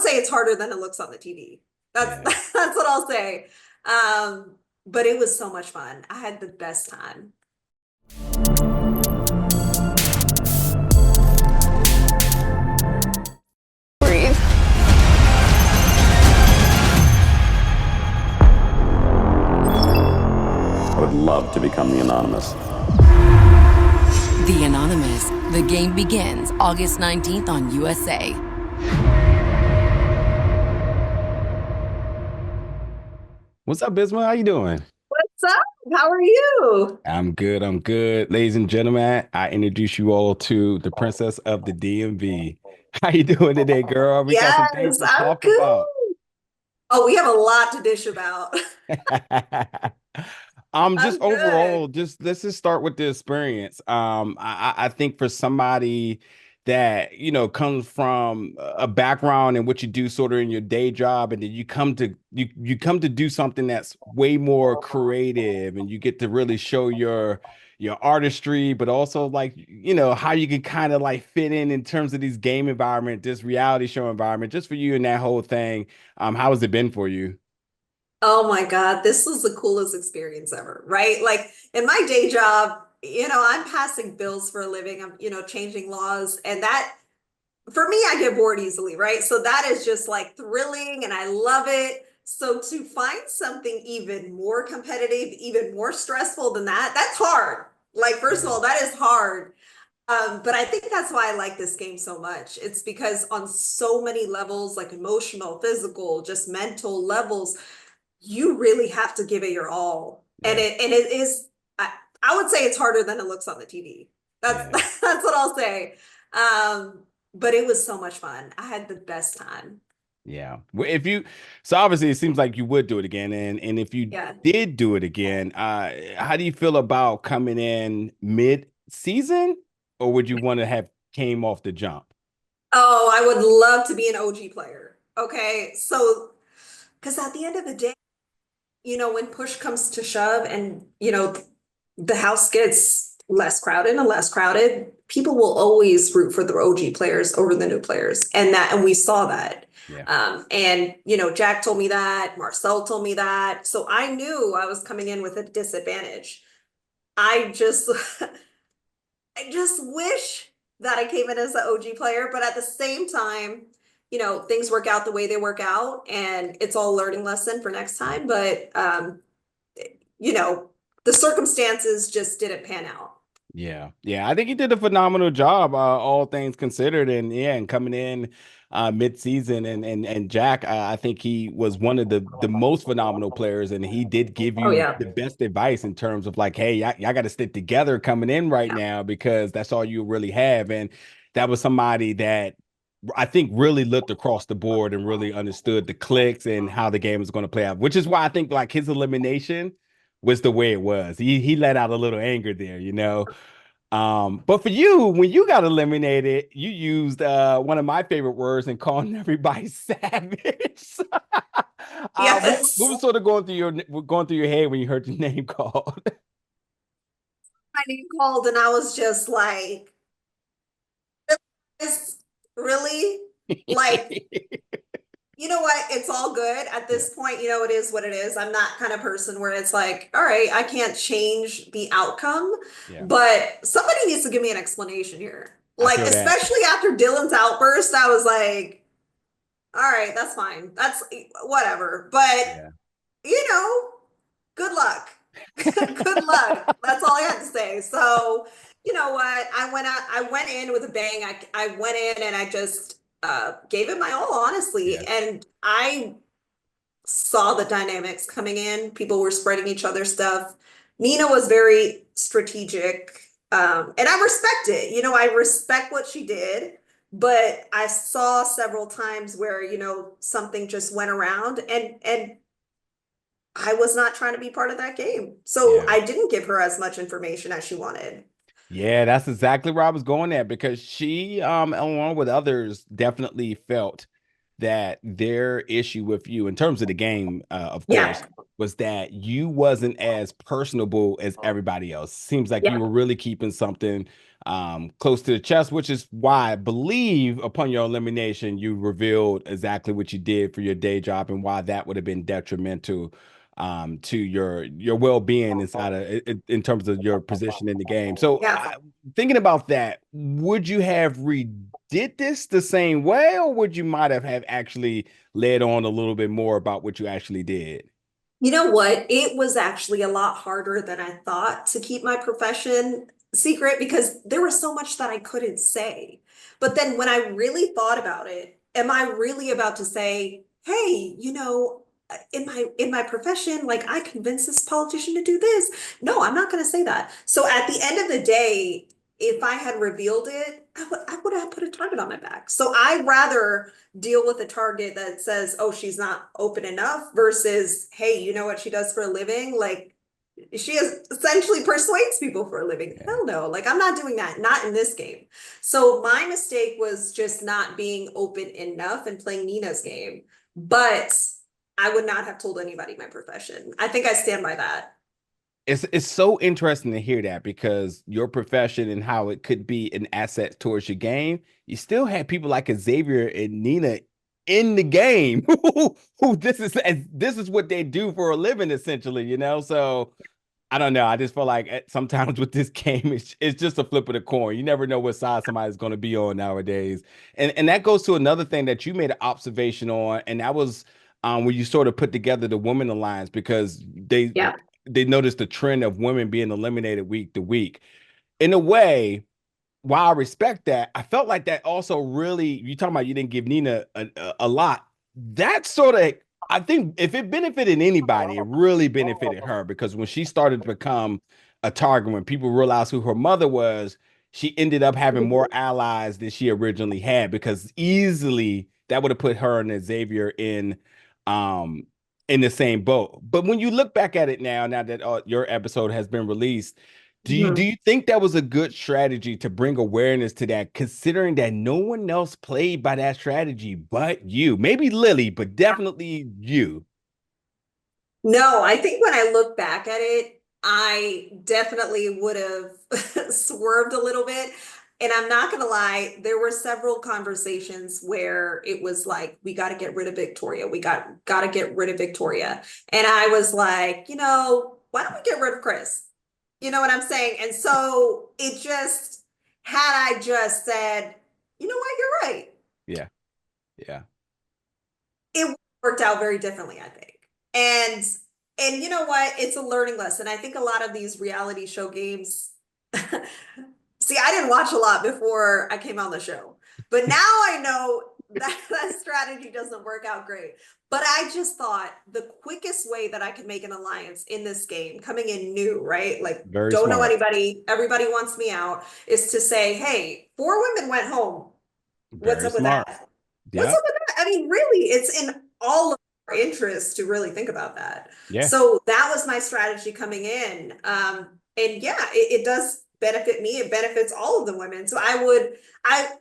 say it's harder than it looks on the TV. That's Yeah. that's what I'll say. But it was so much fun. I had the best time. Breathe. I would love to become the Anonymous. The Anonymous. The game begins August 19th on USA. What's up, Bismah? How you doing? What's up? How are you? I'm good. I'm good. Ladies and gentlemen, I introduce you all to the Princess of the DMV. How you doing today, girl? We got some things Yes, to I'm talk about. good. Oh, we have a lot to dish about. Just I'm overall, good. just let's just start with the experience. I think for somebody that comes from a background in what you do sort of in your day job, and then you come to do something that's way more creative, and you get to really show your artistry, but also like how you can kind of like fit in terms of these game environment, this reality show environment, just for you and that whole thing. How has it been for you? Oh my God, this was the coolest experience ever, right? Like in my day job, I'm passing bills for a living. I'm, changing laws, and that for me, I get bored easily, right? So that is just like thrilling and I love it. So to find something even more competitive, even more stressful than that, that's hard. Like, first of Yeah. all, that is hard. But I think that's why I like this game so much. It's because on so many levels, like emotional, physical, just mental levels, you really have to give it your all. And Yeah. it is, I would say it's harder than it looks on the TV. That's Yeah. that's what I'll say. But it was so much fun. I had the best time. Yeah. Well, so obviously it seems like you would do it again. And if you Yeah. did do it again, how do you feel about coming in mid-season, or would you want to have came off the jump? Oh, I would love to be an OG player. Okay. So, because at the end of the day, when push comes to shove and, the house gets less crowded and less crowded, people will always root for the OG players over the new players. And we saw that. Yeah. And, Jack told me that, Marcel told me that. So I knew I was coming in with a disadvantage. I just, I just wish that I came in as an OG player, but at the same time, things work out the way they work out, and it's all a learning lesson for next time. But you know, the circumstances just didn't pan out. Yeah, yeah, I think he did a phenomenal job, all things considered, and yeah, and coming in mid-season, and Jack, I think he was one of the most phenomenal players, and he did give Oh you yeah. the best advice in terms of like, hey, y'all got to stick together coming in right Yeah. now because that's all you really have, and that was somebody that I think really looked across the board and really understood the clicks and how the game was going to play out, which is why I think like his elimination was the way it was. He let out a little anger there. But for you, when you got eliminated, you used one of my favorite words and calling everybody savage. What Yes. was sort of going through your head when you heard your name called? My name called, and I was just like, "This really?" Like, you know what? It's all good at Yeah, this point. It is what it is. I'm not kind of person where it's like, all right, I can't change the outcome, yeah, but somebody needs to give me an explanation here. I Like, feel that. especially after Dylan's outburst, I was like, all right, that's fine. That's whatever. But, Yeah. you know, good luck. Good luck. That's all I had to say. So, you know what? I went in with a bang. I went in and I just gave it my all, honestly. Yeah. And I saw the dynamics coming in. People were spreading each other stuff. Nina was very strategic. And I respect it. I respect what she did, but I saw several times where, something just went around and I was not trying to be part of that game. So Yeah. I didn't give her as much information as she wanted. Yeah, that's exactly where I was going at because she, along with others, definitely felt that their issue with you in terms of the game, of course, Yeah. was that you wasn't as personable as everybody else. Seems like you Yeah. were really keeping something close to the chest, which is why I believe upon your elimination, you revealed exactly what you did for your day job and why that would have been detrimental to your well-being inside of in terms of your position in the game. So Yeah. thinking about that, would you have redid this the same way, or would you might have actually led on a little bit more about what you actually did? You know what? It was actually a lot harder than I thought to keep my profession secret because there was so much that I couldn't say. But then when I really thought about it, am I really about to say, hey, in my profession, like I convinced this politician to do this? No, I'm not going to say that. So at the end of the day, if I had revealed it, I would have put a target on my back. So I'd rather deal with a target that says, oh, she's not open enough versus, hey, you know what she does for a living? Like she essentially persuades people for a living. Yeah. Hell no, like I'm not doing that, not in this game. So my mistake was just not being open enough and playing Nina's game. But I would not have told anybody my profession. I think I stand by that. It's so interesting to hear that because your profession and how it could be an asset towards your game. You still had people like Xavier and Nina in the game who this is what they do for a living, essentially, you know. So I don't know. I just feel like sometimes with this game, it's just a flip of the coin. You never know what side somebody's going to be on nowadays. And that goes to another thing that you made an observation on, and that was when you sort of put together the Women Alliance because Yeah. they noticed the trend of women being eliminated week to week. In a way, while I respect that, I felt like that also really, you talking about you didn't give Nina a lot. That sort of, I think if it benefited anybody, it really benefited her because when she started to become a target, when people realized who her mother was, she ended up having more allies than she originally had because easily that would have put her and Xavier um in the same boat. But when you look back at it now that your episode has been released, do Mhm. you think that was a good strategy to bring awareness to that, considering that no one else played by that strategy but you? Maybe Lily, but definitely you. No, I think when I look back at it, I definitely would have swerved a little bit. And I'm not gonna lie, there were several conversations where it was like, we got to get rid of Victoria. We got to get rid of Victoria. And I was like, why don't we get rid of Chris? You know what I'm saying? And so it just, had I just said, you know what, you're right, Yeah, yeah. it worked out very differently, I think. And you know what? It's a learning lesson. I think a lot of these reality show games, see, I didn't watch a lot before I came on the show, but now I know that that strategy doesn't work out great. But I just thought the quickest way that I could make an alliance in this game, coming in new, right? Like, Very don't know smart. anybody, everybody wants me out, is to say, hey, 4 women went home. What's Very up with smart. that? What's Yeah, up with that? I mean, really, it's in all of our interests to really think about that. yeah. So that was my strategy coming in. And yeah, it does benefit me. It benefits all of the women. So I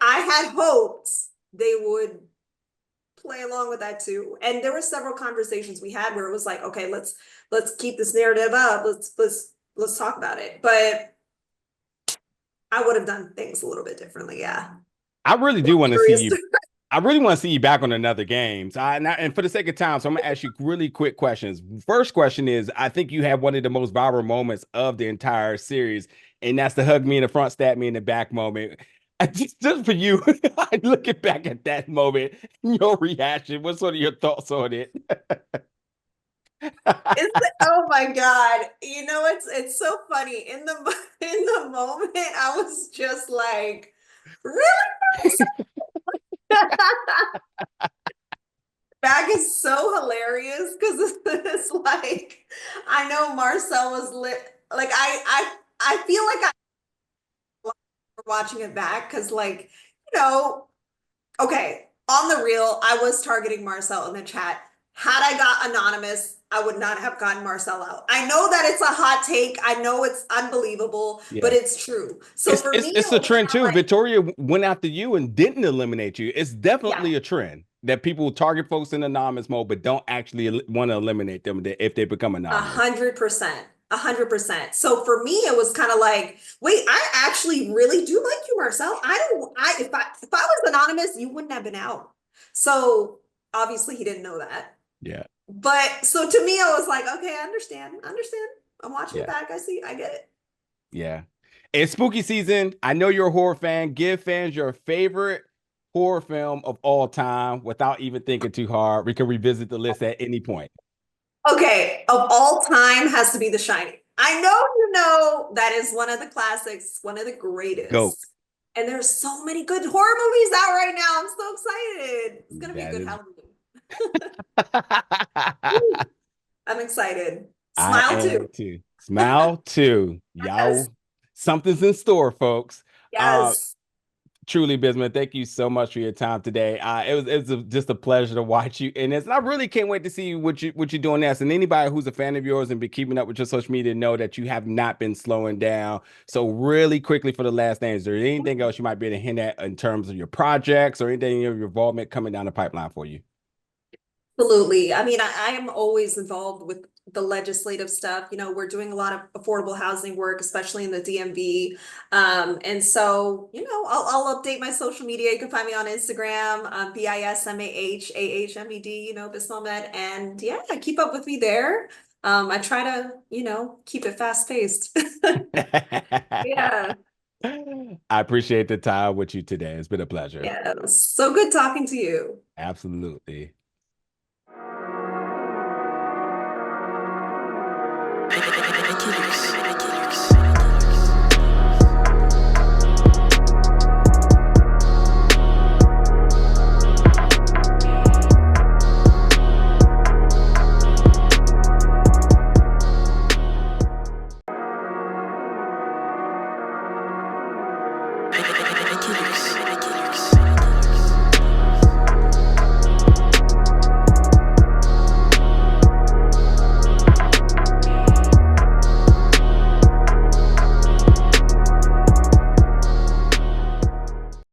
had hoped they would play along with that too. And there were several conversations we had where it was like, okay, let's keep this narrative up. Let's talk about it. But I would have done things a little bit differently. Yeah. I really do want to see Curious. you. I really want to see you back on another game. So and for the sake of time, so I'm gonna ask you really quick questions. First question is, I think you have one of the most viral moments of the entire series, and that's the hug me in the front, stab me in the back moment. Just for you, looking back at that moment, your reaction, what sort of your thoughts on it? Oh my God. It's so funny. In the moment, I was just like, really? Back is so hilarious because it's like I know Marcel was lit. Like I feel like I watching it back because you know, okay, on the real, I was targeting Marcel in the chat. Had I got anonymous, I would not have gotten Marcel out. I know that it's a hot take. I know it's unbelievable, but Yeah. it's true. So It's for it's me, it it's a was trend not too. like, Victoria went after you and didn't eliminate you. It's yeah, definitely a trend that people target folks in anonymous mode, but don't actually want to eliminate them if they become a anonymous. 100%. 100%. So for me, it was kind of like, wait, I actually really do like you, Marcel. If I was anonymous, you wouldn't have been out. So obviously he didn't know that. Yeah. But so to me, I was like, okay, I understand. I understand. I'm watching it Yeah. back. I see. I get it. Yeah. It's spooky season. I know you're a horror fan. Give fans your favorite horror film of all time without even thinking too hard. We can revisit the list at any point. Okay, of all time has to be The Shining. I know you know that is one of the classics, one of the Go. greatest. And there's so many good horror movies out right now. I'm so excited. It's gonna be a That good is. Halloween. I'm excited. I Smile am too. too. Smile too. Yes. Y'all, something's in store, folks. Uh, Yes. Truly, Bismuth, thank you so much for your time today. It was just a pleasure to watch you, and I really can't wait to see what you're doing next. And anybody who's a fan of yours and been keeping up with your social media know that you have not been slowing down. So, really quickly for the last thing, is there anything else you might be able to hint at in terms of your projects or anything of your involvement coming down the pipeline for you? Absolutely. I mean, I am always involved with the legislative stuff. You know, we're doing a lot of affordable housing work, especially in the DMV. And so, you know, I'll update my social media. You can find me on Instagram, BISMAHAHMED, you know, Bismah Ahmed. And yeah, keep up with me there. I try to, you know, keep it fast paced. Yeah. I appreciate the time with you today. It's been a pleasure. Yeah. So good talking to you. Absolutely. Hideouts.